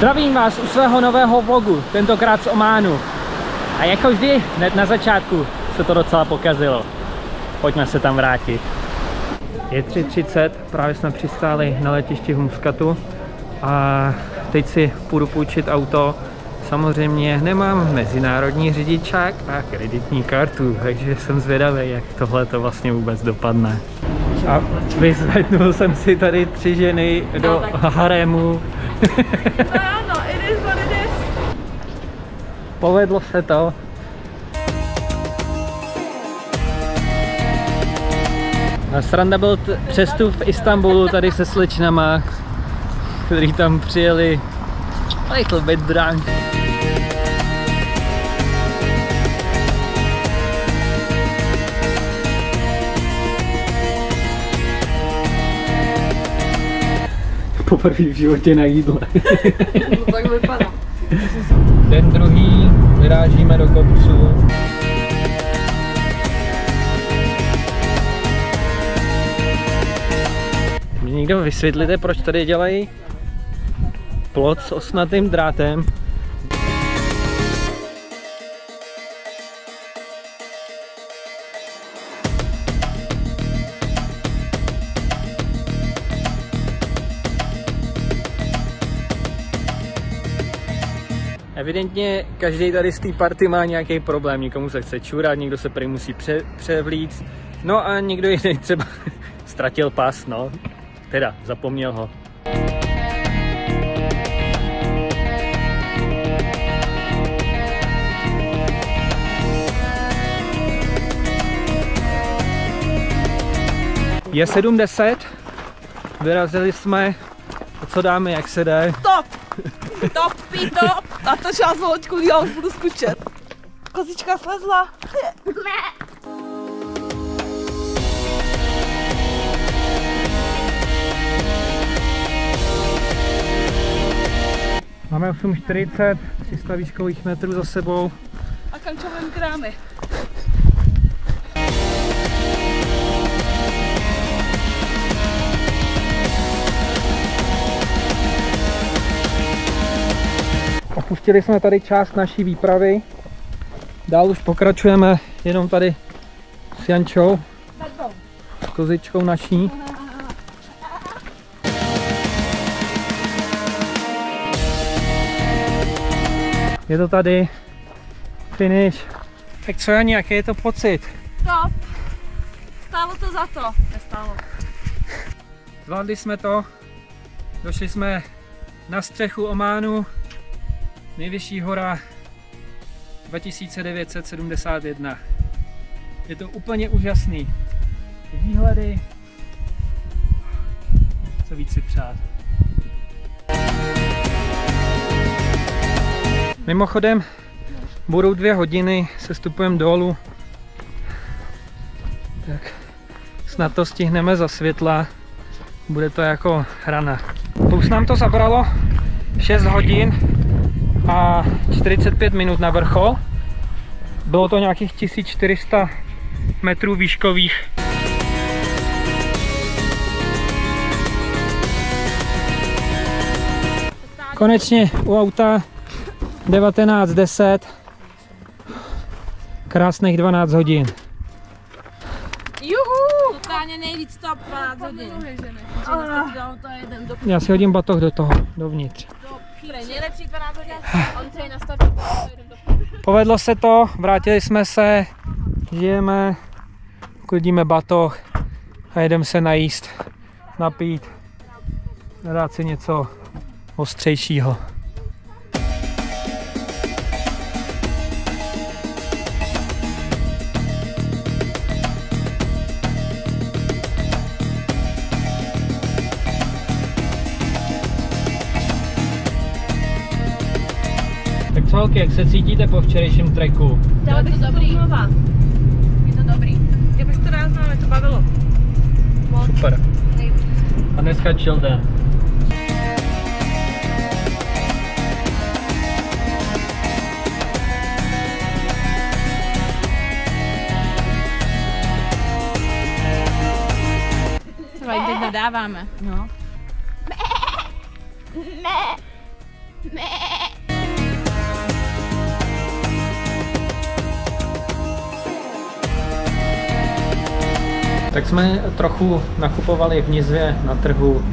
Zdravím vás u svého nového vlogu, tentokrát z Ománu. A jako vždy, hned na začátku se to docela pokazilo. Pojďme se tam vrátit. Je 3:30, právě jsme přistáli na letišti v Muscatu a teď si půjdu půjčit auto. Samozřejmě nemám mezinárodní řidičák a kreditní kartu, takže jsem zvědavý, jak tohle to vlastně vůbec dopadne. A vyzvednul jsem si tady 3 ženy do harému. Ano, it is what it is. Povedlo se to. A sranda byl přestup v Istanbulu tady se slečnama, který tam přijeli a little bit drunk. Poprvé v životě na jídle. Tak vypadá. Den druhý, vyrážíme do kopců. Mě někdo vysvětlíte, proč tady dělají plot s ostnatým drátem? Evidentně každý tady z té party má nějaký problém, někomu se chce čurat, někdo se prý musí převlíct, no a někdo jiný třeba ztratil pas, no, teda zapomněl ho. Je 7:10, vyrazili jsme, a co dáme, jak se jde? Top! Top, top! A to část loďku, já už budu skučet. Kozička slezla. Máme 8:40, 300 výškových metrů za sebou. A kančovém krámy. Opustili jsme tady část naší výpravy. Dál už pokračujeme jenom tady s Jančou, s kozičkou naší. Je to tady, finish. Tak co, Jani, jaký je to pocit? Top! Stálo to za to. Nestálo. Zvládli jsme to, došli jsme na střechu Ománu, nejvyšší hora 2971. Je to úplně úžasný. Ty výhledy, co víc si přát. Mimochodem, budou 2 hodiny, sestupujeme dolů, tak snad to stihneme za světla, bude to jako hrana. Plus nám to zabralo 6 hodin a 45 minut na vrchol. Bylo to nějakých 1400 metrů výškových. Konečně u auta 19:10. Krásných 12 hodin. Juhu! Totálně nejvíc top 12 hodin. Já si hodím batoh do toho, dovnitř. Nejlepší 12 hodin, on se je nastavit. Povedlo se to, vrátili jsme se, žijeme, klidíme batoh a jedeme se najíst, napít, dát si něco ostřejšího. Tak co, holky, jak se cítíte po včerejším treku? Chtěla bych to dobrý. Je to dobrý. Já bych to rád znala, mě to bavilo. Super. A dneska chill den. Teď nadáváme. No. Tak jsme trochu nakupovali v Nizvě na trhu.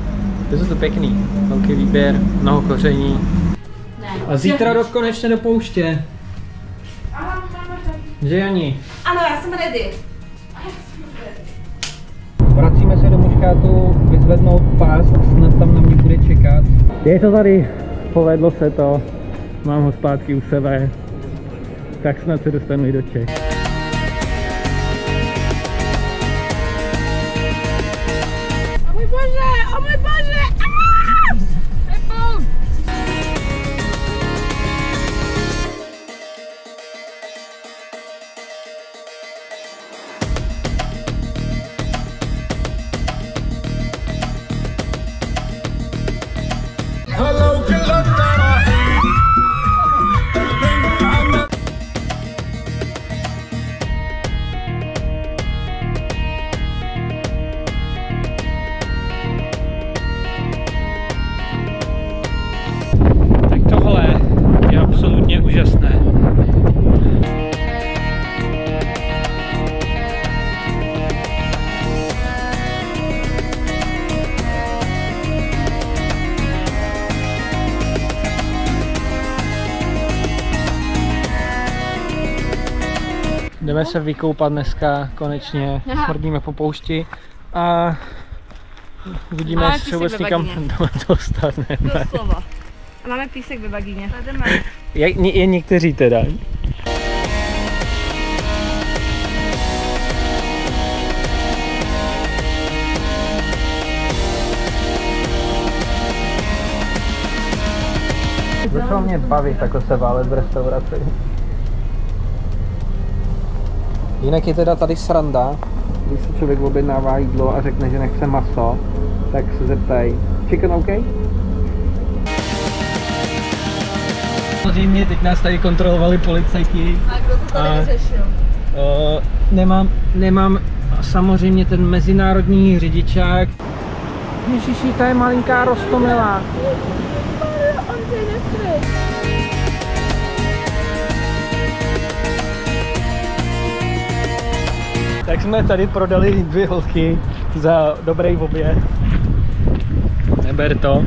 Je to pěkný, velký výběr, mnoho koření. A zítra konečně do pouště. Že Jani? Ano, já jsem ready. Vracíme se do Muškátu vyzvednout pás, snad tam na mě bude čekat. Je to tady, povedlo se to, mám ho zpátky u sebe, tak snad se dostanu i do Čech. O můj bože, o můj bože! Úžasné. Jdeme se vykoupat dneska, konečně smrdíme po poušti a uvidíme, jestli se vůbec nikam dostaneme. Doslova. A máme písek ve bagíně. Je někteří teda. Začalo mě bavit takhle se válet v restauraci. Jinak je teda tady sranda, když si člověk objednává jídlo a řekne, že nechce maso, tak se zeptaj, chicken OK? Samozřejmě teď nás tady kontrolovali policajti. A kdo to tady vyřešil? Nemám samozřejmě ten mezinárodní řidičák. Ježiši, to je malinká Roztomilá. Tak jsme tady prodali 2 holky za dobrý oběd. Neber to.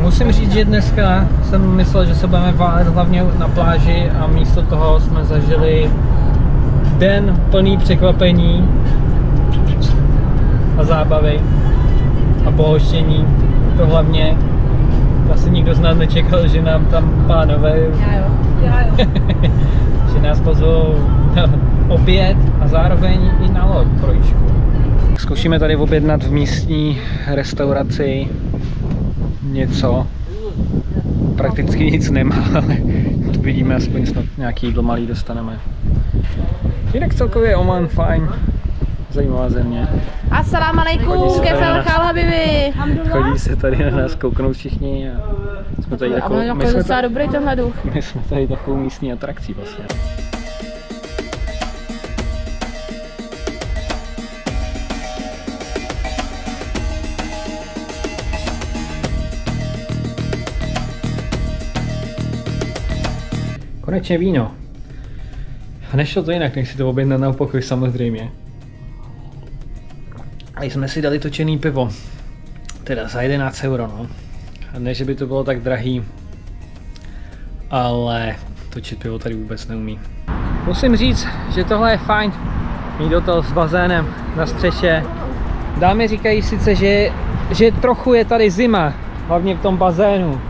Musím říct, že dneska jsem myslel, že se budeme válet hlavně na pláži a místo toho jsme zažili den plný překvapení a zábavy a pohoštění. To hlavně asi nikdo z nás nečekal, že nám tam pánové že nás pozvou na oběd a zároveň i na loď pro jížku. Zkoušíme tady objednat v místní restauraci něco. Prakticky nic nemá, ale vidíme, aspoň snad nějaký jídlo malý dostaneme. Jinak celkově Oman fajn, zajímavá země. Assalamu alaikum, kefel chal habibi. Chodí se tady na nás kouknout všichni a jsme tady jako, my jsme tady takovou místní atrakcí vlastně. Konečně víno. A nešlo to jinak, než si to objednat na pokoj samozřejmě. A jsme si dali točený pivo. Teda za 11 €, no. A ne, že by to bylo tak drahý. Ale točit pivo tady vůbec neumí. Musím říct, že tohle je fajn. Mít hotel s bazénem na střeše. Dámy říkají sice, že trochu je tady zima. Hlavně v tom bazénu.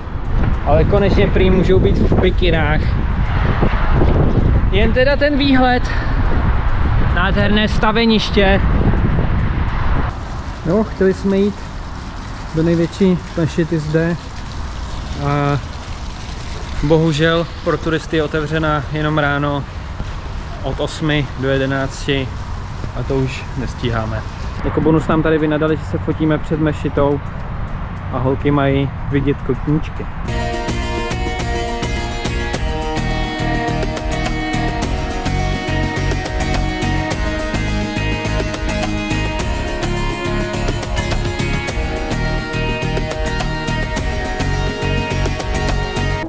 Ale konečně prý můžou být v bikinách. Jen teda ten výhled, nádherné staveniště. No, chtěli jsme jít do největší planšety zde a bohužel pro turisty je otevřena jenom ráno od 8 do 11 a to už nestíháme. Jako bonus nám tady vynadali, že se fotíme před mešitou a holky mají vidět kotníčky.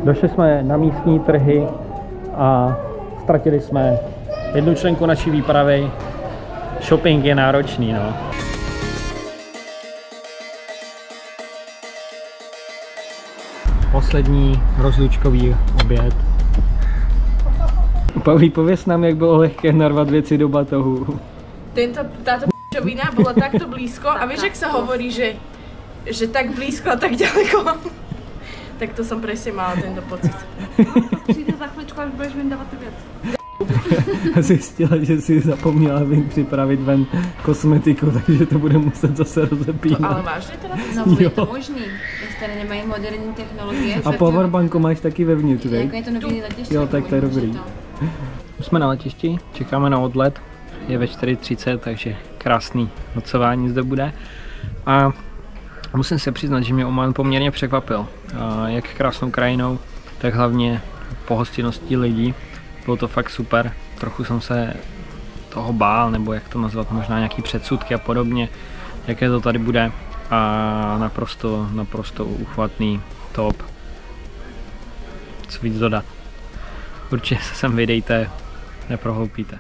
Došli jsme na místní trhy a ztratili jsme jednu členku naší výpravy. Shopping je náročný, no. Poslední rozlučkový oběd. Pavlí, pověz nám, jak bylo lehké narvat věci do batohu. Táto p***ovina bola takto blízko a vieš, jak sa hovorí, že tak blízko a tak ďaleko. Tak to som presne mala tento pocit. Přijde za chvíličku, až budeš vyndávat ty věci. Zjistila, že si zapomněla připravit ven kosmetiku, takže to bude muset zase rozepínat. Ale vážně teda? No, je to možný. Když tady nemají moderní technologie. A powerbanku máš taky vevnitř, víš? Jako je to nový letiště. Jo, tak to je dobrý. Už jsme na letišti, čekáme na odlet. Je ve 4:30, takže krásný nocování zde bude. A musím se přiznat, že mě Oman poměrně překvapil. Jak krásnou krajinou, tak hlavně pohostinností lidí. Bylo to fakt super. Trochu jsem se toho bál, nebo jak to nazvat, možná nějaký předsudky a podobně, jaké to tady bude. A naprosto uchvatný, top. Co víc dodat. Určitě se sem vydejte, neprohloupíte.